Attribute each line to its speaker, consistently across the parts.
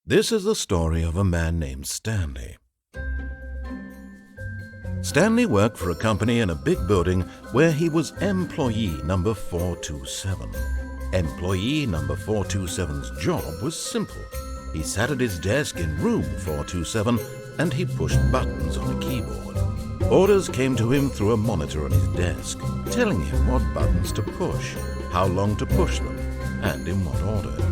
Speaker 1: This is the story of a man named Stanley. Stanley worked for a company in a big building where he was employee number 427. Employee number 427's job was simple. He sat at his desk in room 427 and he pushed buttons on a keyboard. Orders came to him through a monitor on his desk, telling him what buttons to push, how long to push them, and in what order.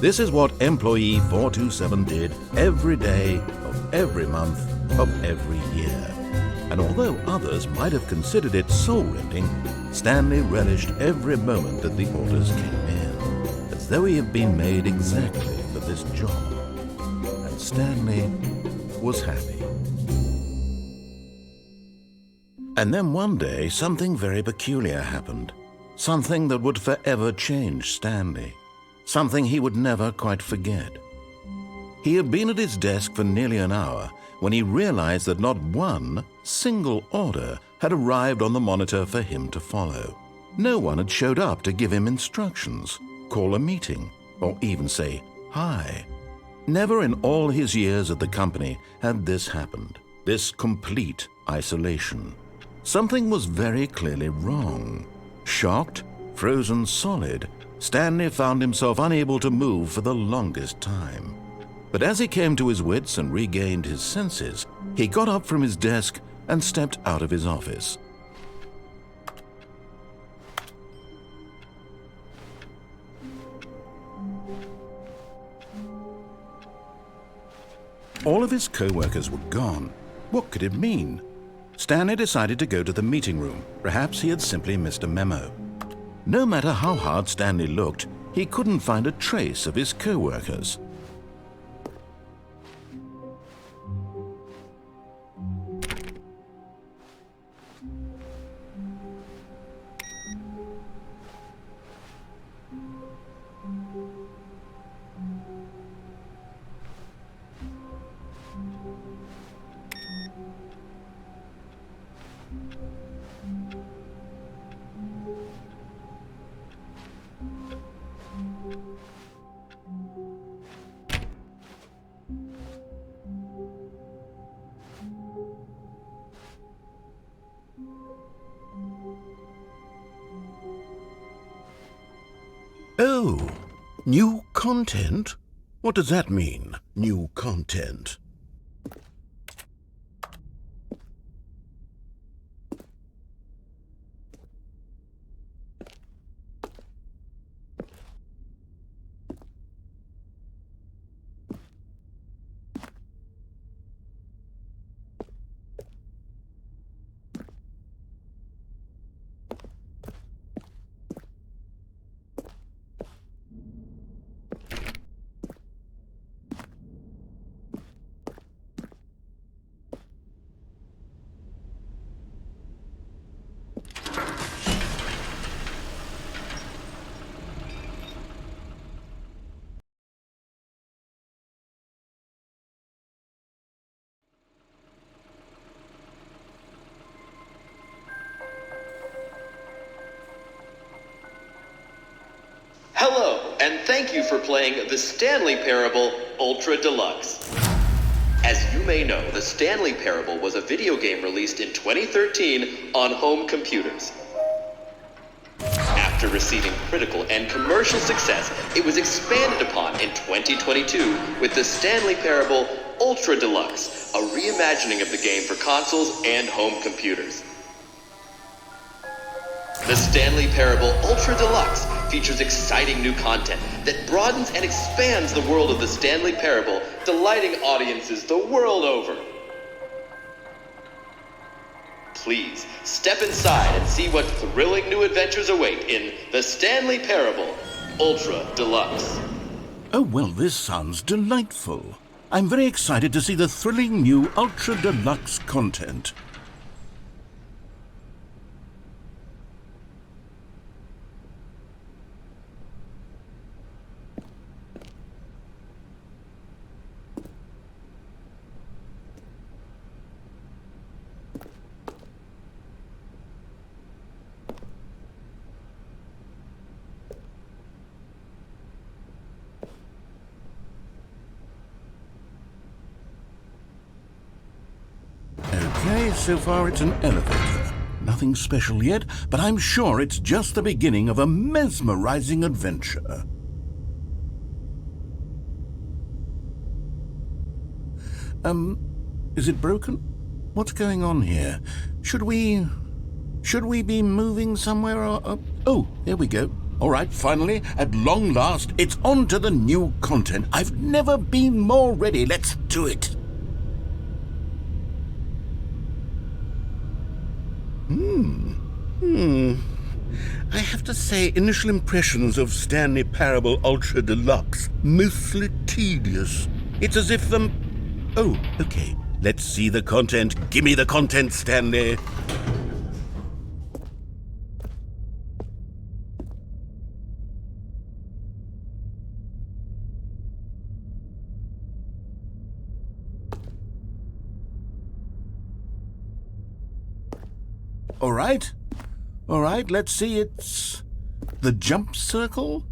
Speaker 1: This is what employee 427 did every day of every month of every year. And although others might have considered it soul-rending, Stanley relished every moment that the orders came in, as though he had been made exactly for this job. And Stanley was happy. And then one day, something very peculiar happened. Something that would forever change Stanley. Something he would never quite forget. He had been at his desk for nearly an hour when he realized that not one single order had arrived on the monitor for him to follow. No one had showed up to give him instructions, call a meeting, or even say hi. Never in all his years at the company had this happened, this complete isolation. Something was very clearly wrong. Shocked, frozen solid, Stanley found himself unable to move for the longest time. But as he came to his wits and regained his senses, he got up from his desk and stepped out of his office. All of his co-workers were gone. What could it mean? Stanley decided to go to the meeting room. Perhaps he had simply missed a memo. No matter how hard Stanley looked, he couldn't find a trace of his co-workers. Oh, new content? What does that mean, new content?
Speaker 2: Hello, and thank you for playing the Stanley Parable Ultra Deluxe. As you may know, the Stanley Parable was a video game released in 2013 on home computers. After receiving critical and commercial success, it was expanded upon in 2022 with the Stanley Parable Ultra Deluxe, a reimagining of the game for consoles and home computers. The Stanley Parable Ultra Deluxe features exciting new content that broadens and expands the world of the Stanley Parable, delighting audiences the world over. Please, step inside and see what thrilling new adventures await in the Stanley Parable Ultra Deluxe.
Speaker 1: Oh, well, this sounds delightful. I'm very excited to see the thrilling new Ultra Deluxe content. Okay, so far it's an elevator. Nothing special yet, but I'm sure it's just the beginning of a mesmerizing adventure. Is it broken? What's going on here? Should we be moving somewhere or... Oh, there we go. All right, finally, at long last, it's on to the new content. I've never been more ready. Let's do it. I have to say, initial impressions of Stanley Parable Ultra Deluxe, mostly tedious. It's as if the... Oh, okay. Let's see the content. Give me the content, Stanley. All right, let's see, it's the jump circle?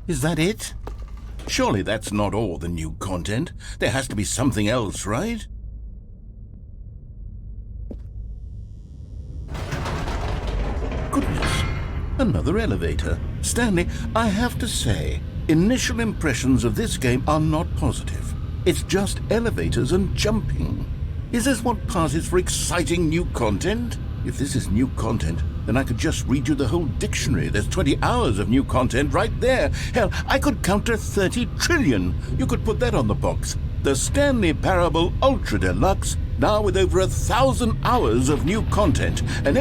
Speaker 1: Is that it? Surely that's not all the new content. There has to be something else, right? Goodness, another elevator. Stanley, I have to say, initial impressions of this game are not positive. It's just elevators and jumping. Is this what passes for exciting new content? If this is new content, then I could just read you the whole dictionary. There's 20 hours of new content right there. Hell, I could count to 30 trillion. You could put that on the box. The Stanley Parable Ultra Deluxe, now with over 1,000 hours of new content. And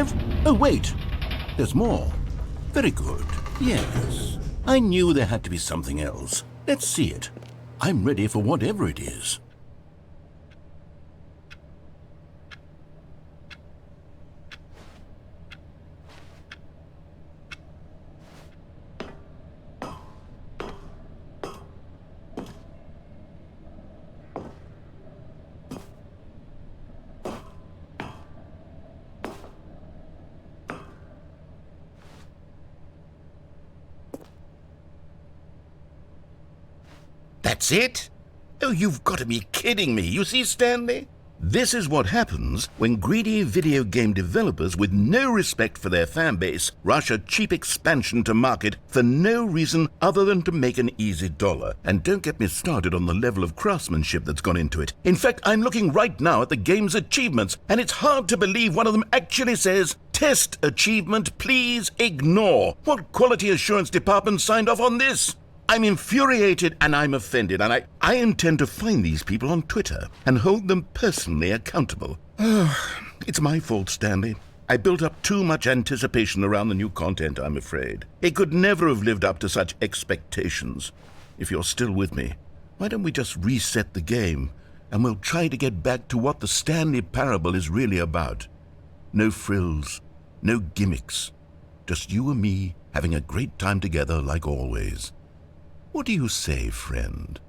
Speaker 1: oh, wait. There's more. Very good. Yes. I knew there had to be something else. Let's see it. I'm ready for whatever it is. That's it? Oh, you've got to be kidding me. You see, Stanley? This is what happens when greedy video game developers with no respect for their fan base rush a cheap expansion to market for no reason other than to make an easy dollar. And don't get me started on the level of craftsmanship that's gone into it. In fact, I'm looking right now at the game's achievements, and it's hard to believe one of them actually says, "Test achievement, please ignore." What quality assurance department signed off on this? I'm infuriated and I'm offended, and I intend to find these people on Twitter and hold them personally accountable. It's my fault, Stanley. I built up too much anticipation around the new content, I'm afraid. It could never have lived up to such expectations. If you're still with me, why don't we just reset the game and we'll try to get back to what the Stanley Parable is really about. No frills, no gimmicks. Just you and me having a great time together like always. What do you say, friend?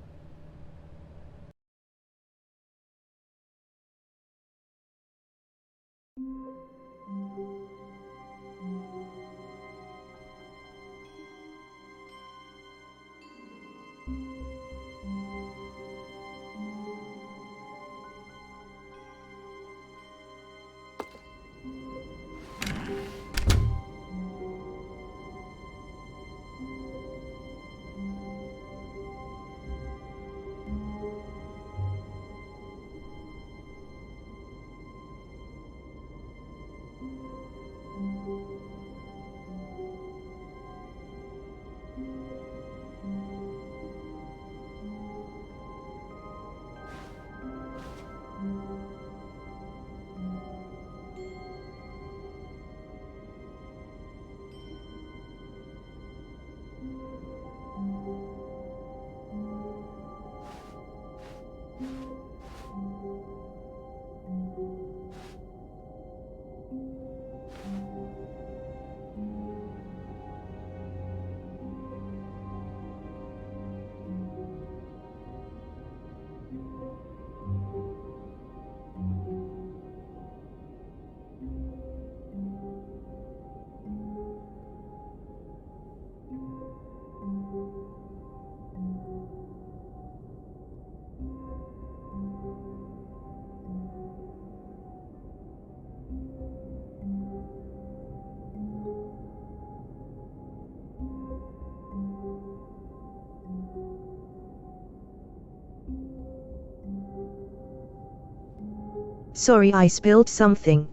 Speaker 3: Sorry, I spilled something.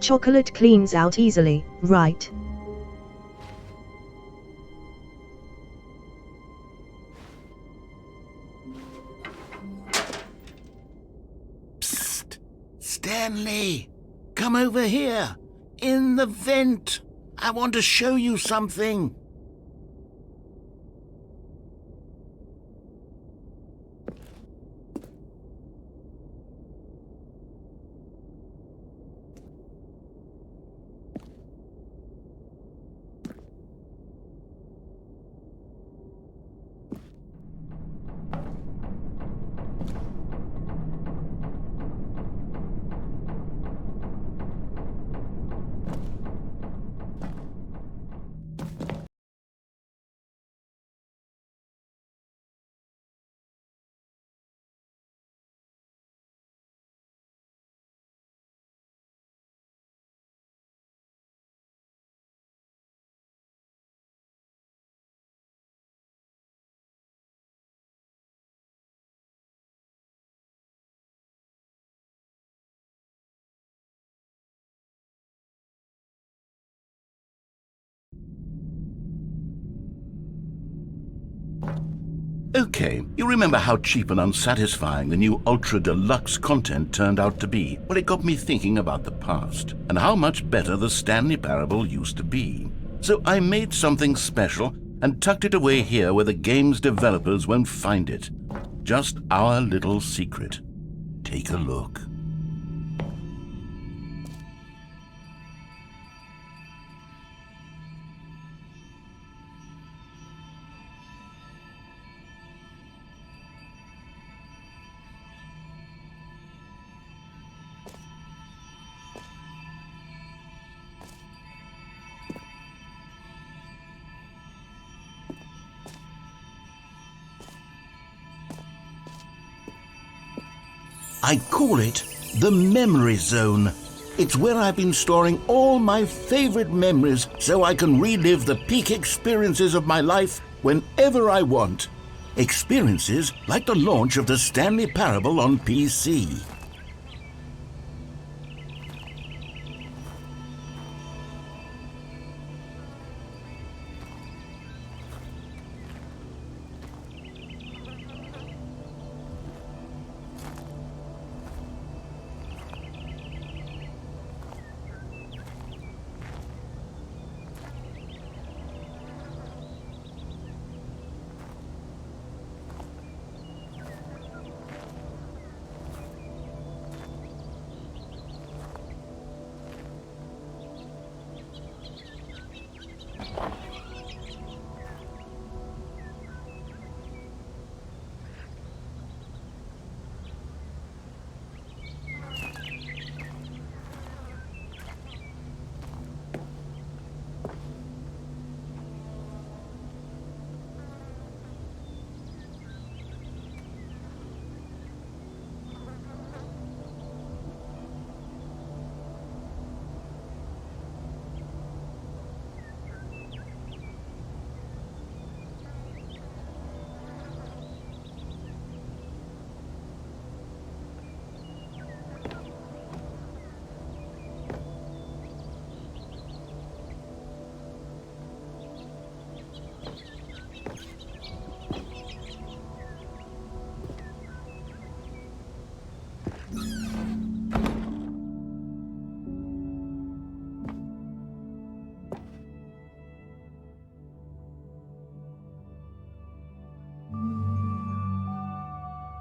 Speaker 3: Chocolate cleans out easily, right?
Speaker 1: Psst! Stanley! Come over here! In the vent! I want to show you something! Okay, you remember how cheap and unsatisfying the new Ultra Deluxe content turned out to be? Well, it got me thinking about the past and how much better the Stanley Parable used to be. So I made something special and tucked it away here where the game's developers won't find it. Just our little secret. Take a look. I call it the Memory Zone. It's where I've been storing all my favorite memories so I can relive the peak experiences of my life whenever I want. Experiences like the launch of the Stanley Parable on PC.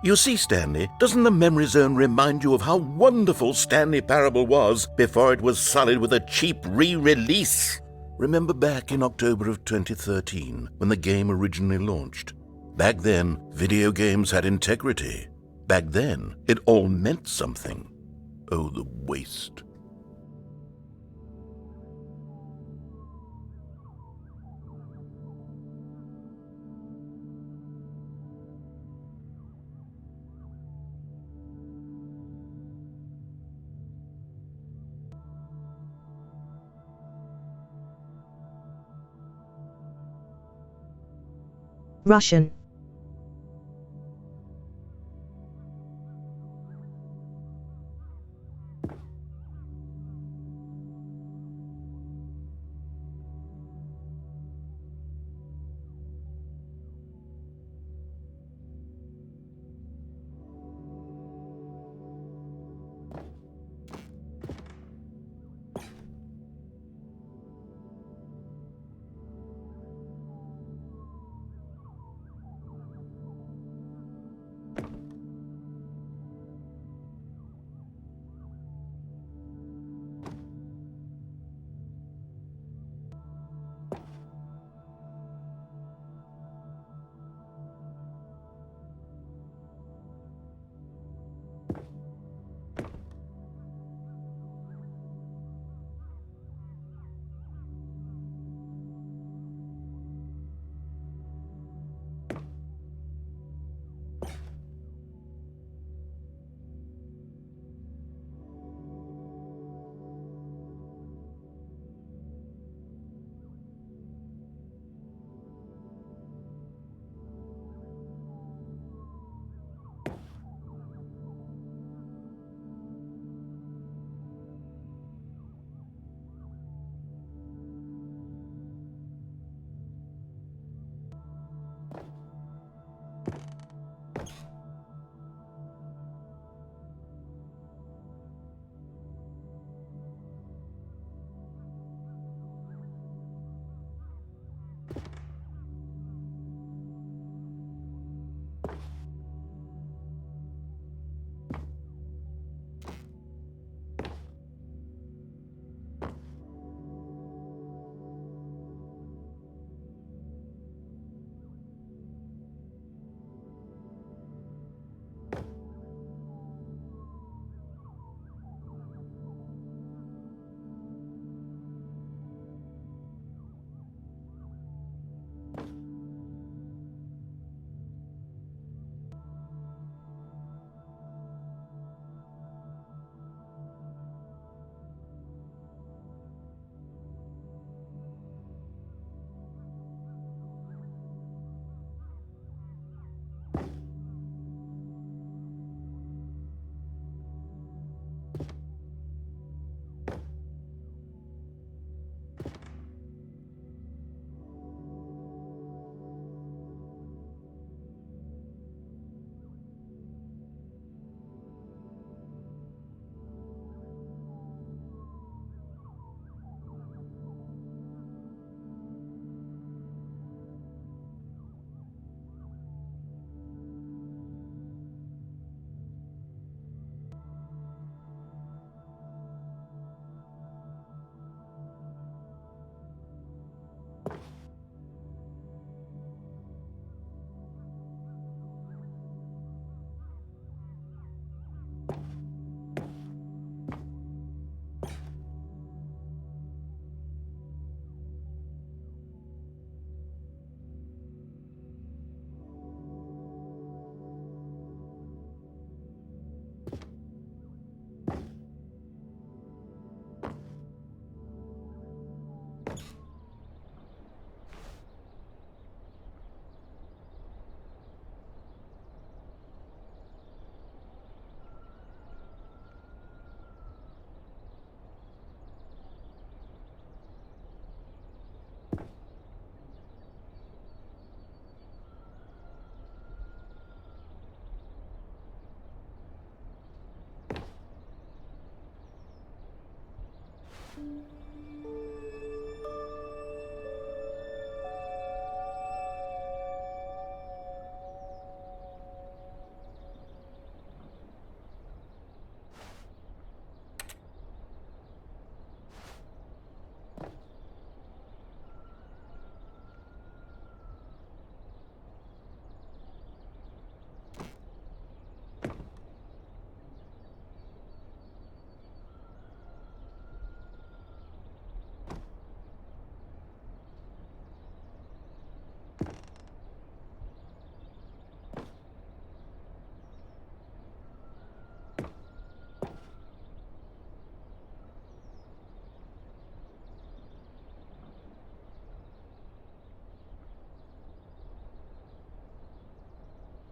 Speaker 1: You see, Stanley, doesn't the Memory Zone remind you of how wonderful Stanley Parable was before it was sullied with a cheap re-release? Remember back in October of 2013, when the game originally launched? Back then, video games had integrity. Back then, it all meant something. Oh, the waste.
Speaker 3: Russian.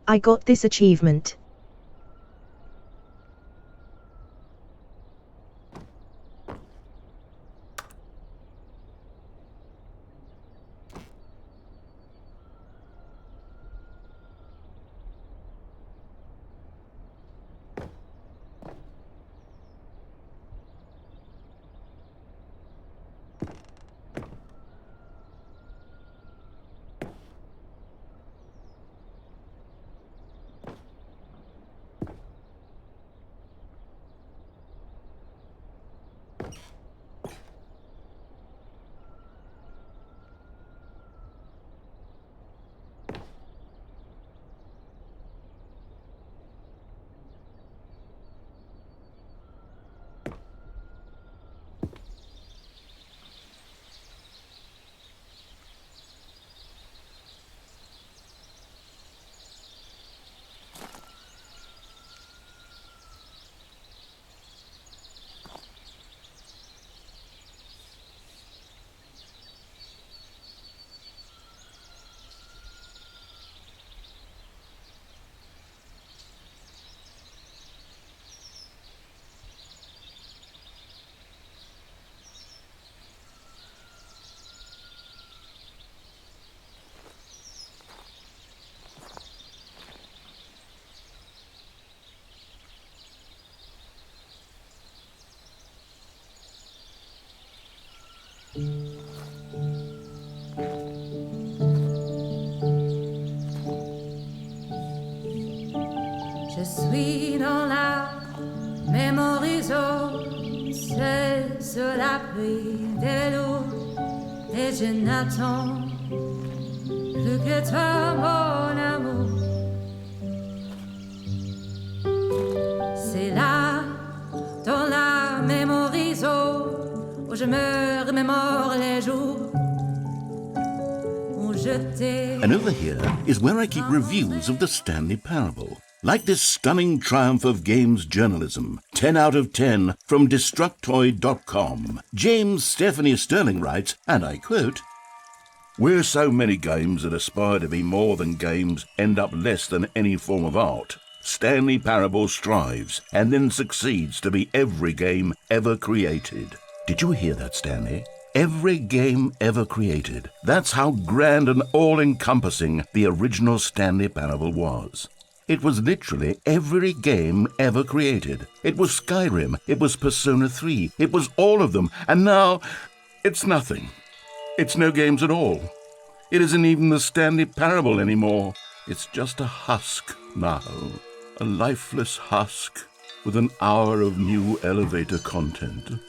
Speaker 3: I got this achievement.
Speaker 4: Je suis dans la mémorisation, c'est sur la pluie des vélos, et je n'attends plus que toi, mon amour. C'est là, dans la mémorisation, où je me remémore les jours où je t'ai.
Speaker 1: And over here is where I keep reviews of the Stanley Parable. Like this stunning triumph of games journalism, 10 out of 10 from Destructoid.com. James Stephanie Sterling writes, and I quote, "Where so many games that aspire to be more than games end up less than any form of art, Stanley Parable strives and then succeeds to be every game ever created." Did you hear that, Stanley? Every game ever created. That's how grand and all-encompassing the original Stanley Parable was. It was literally every game ever created. It was Skyrim, it was Persona 3, it was all of them, and now it's nothing. It's no games at all. It isn't even the Stanley Parable anymore. It's just a husk now, a lifeless husk with an hour of new elevator content.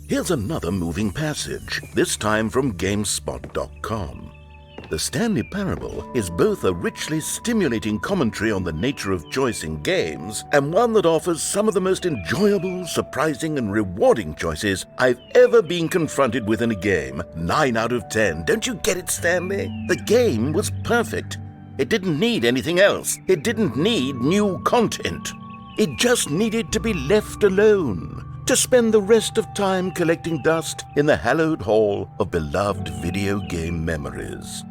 Speaker 1: Here's another moving passage, this time from GameSpot.com. The Stanley Parable is both a richly stimulating commentary on the nature of choice in games and one that offers some of the most enjoyable, surprising, and rewarding choices I've ever been confronted with in a game. 9 out of 10. Don't you get it, Stanley? The game was perfect. It didn't need anything else. It didn't need new content. It just needed to be left alone, to spend the rest of time collecting dust in the hallowed hall of beloved video game memories.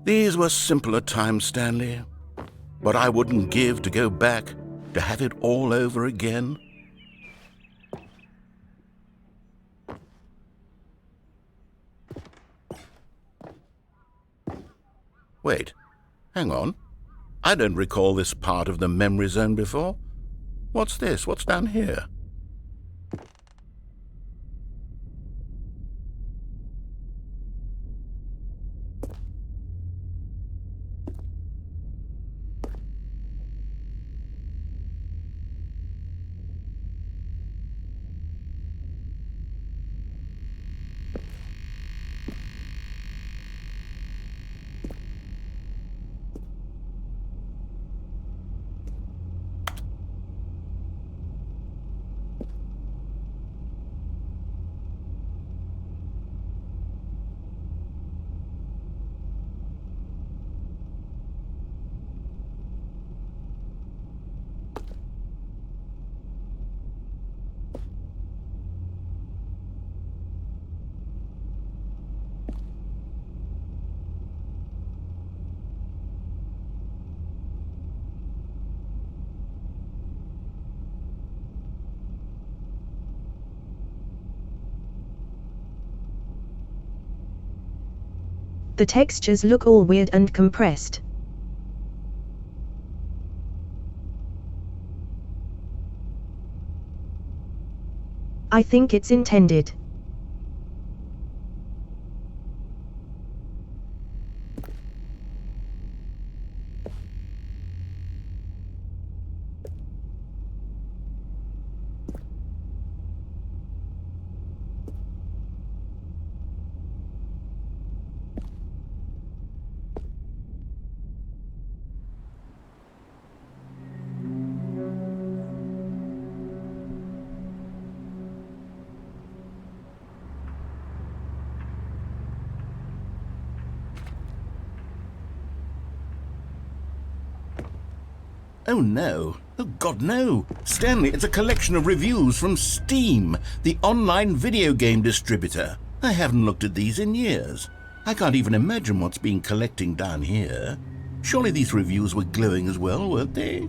Speaker 1: These were simpler times, Stanley. What I wouldn't give to go back, to have it all over again. Wait, hang on. I don't recall this part of the memory zone before. What's this? What's down here?
Speaker 3: The textures look all weird and compressed. I think it's intended.
Speaker 1: Oh no. Oh God, no. Stanley, it's a collection of reviews from Steam, the online video game distributor. I haven't looked at these in years. I can't even imagine what's been collecting down here. Surely these reviews were glowing as well, weren't they?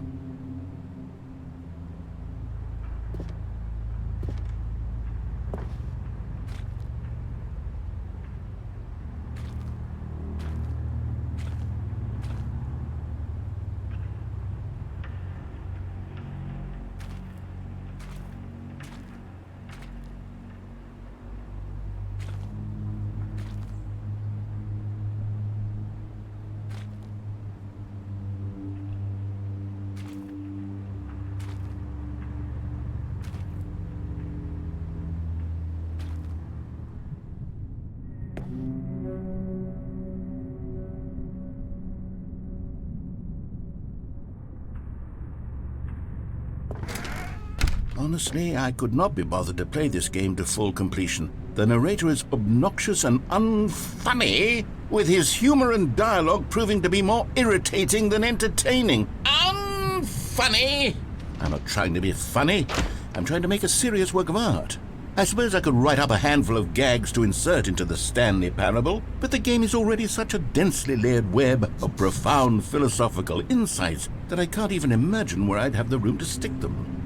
Speaker 1: Honestly, I could not be bothered to play this game to full completion. The narrator is obnoxious and unfunny, with his humor and dialogue proving to be more irritating than entertaining. Unfunny! I'm not trying to be funny. I'm trying to make a serious work of art. I suppose I could write up a handful of gags to insert into the Stanley Parable, but the game is already such a densely layered web of profound philosophical insights that I can't even imagine where I'd have the room to stick them.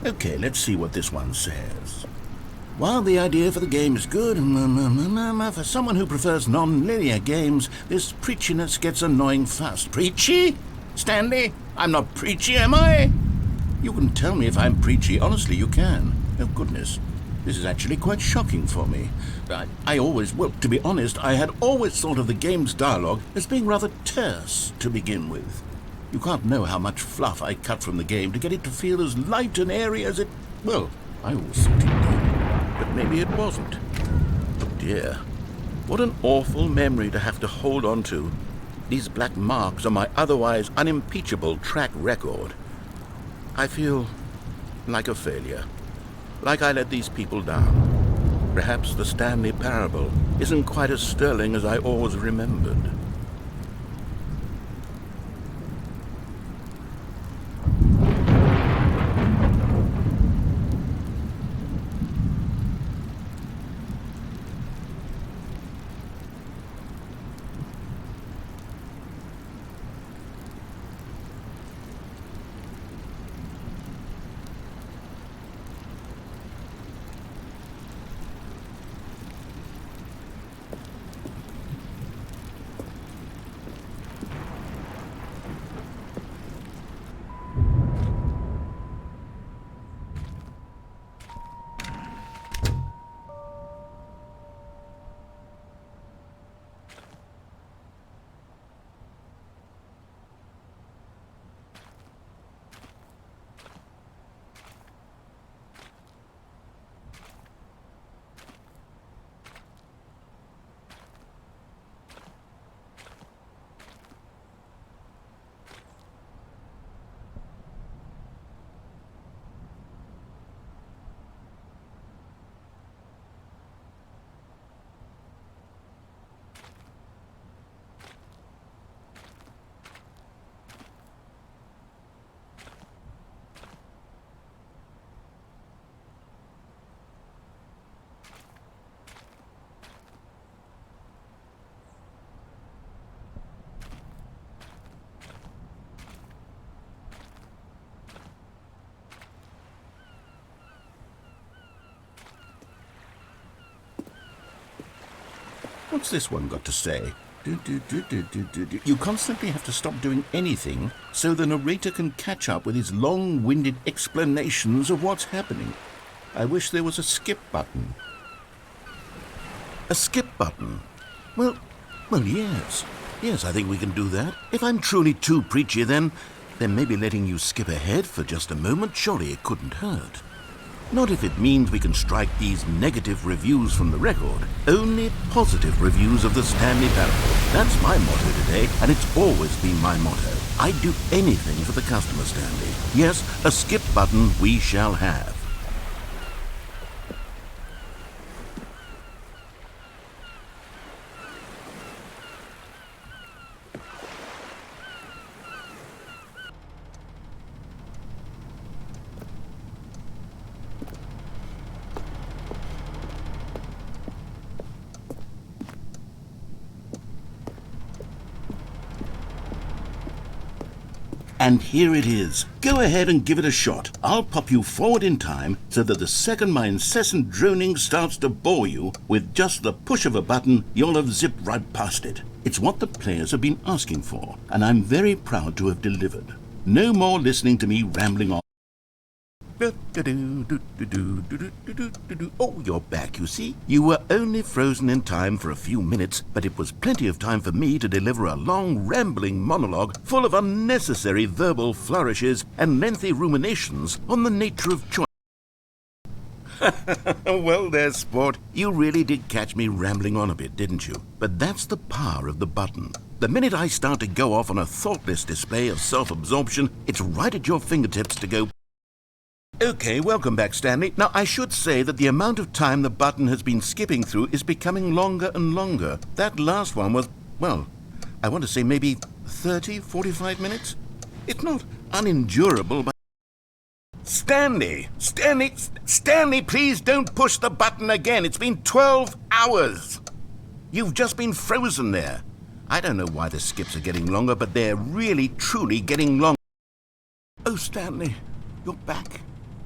Speaker 1: Okay, let's see what this one says. While the idea for the game is good, for someone who prefers non-linear games, this preachiness gets annoying fast. Preachy? Stanley? I'm not preachy, am I? You can tell me if I'm preachy. Honestly, you can. Oh, goodness. This is actually quite shocking for me. To be honest, I had always thought of the game's dialogue as being rather terse to begin with. You can't know how much fluff I cut from the game to get it to feel as light and airy as it... Well, I always thought it did, but maybe it wasn't. Oh dear. What an awful memory to have to hold on to. These black marks on my otherwise unimpeachable track record. I feel like a failure. Like I let these people down. Perhaps the Stanley parable isn't quite as sterling as I always remembered. What's this one got to say? You constantly have to stop doing anything so the narrator can catch up with his long-winded explanations of what's happening. I wish there was a skip button. A skip button? Well, yes. Yes, I think we can do that. If I'm truly too preachy, then maybe letting you skip ahead for just a moment, surely it couldn't hurt. Not if it means we can strike these negative reviews from the record. Only positive reviews of the Stanley parable. That's my motto today, and it's always been my motto. I'd do anything for the customer, Stanley. Yes, a skip button we shall have. And here it is. Go ahead and give it a shot. I'll pop you forward in time so that the second my incessant droning starts to bore you, with just the push of a button, you'll have zipped right past it. It's what the players have been asking for, and I'm very proud to have delivered. No more listening to me rambling on. Oh, you're back, you see. You were only frozen in time for a few minutes, but it was plenty of time for me to deliver a long, rambling monologue full of unnecessary verbal flourishes and lengthy ruminations on the nature of choice. Well, there, sport. You really did catch me rambling on a bit, didn't you? But that's the power of the button. The minute I start to go off on a thoughtless display of self-absorption, it's right at your fingertips to go... Okay, welcome back, Stanley. Now, I should say that the amount of time the button has been skipping through is becoming longer and longer. That last one was, well, I want to say maybe 30, 45 minutes? It's not unendurable, but... Stanley, please don't push the button again. It's been 12 hours. You've just been frozen there. I don't know why the skips are getting longer, but they're really, truly getting longer. Oh, Stanley, you're back.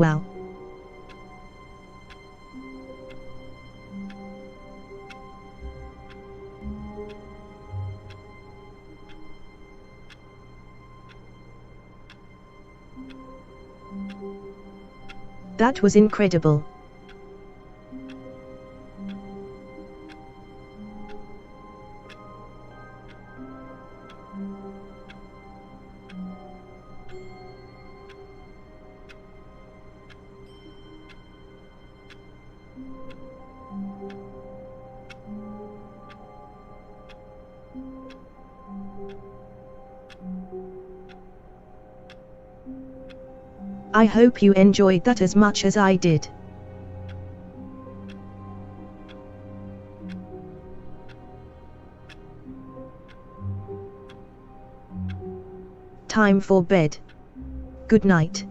Speaker 3: Wow. That was incredible. I hope you enjoyed that as much as I did. Time for bed. Good night.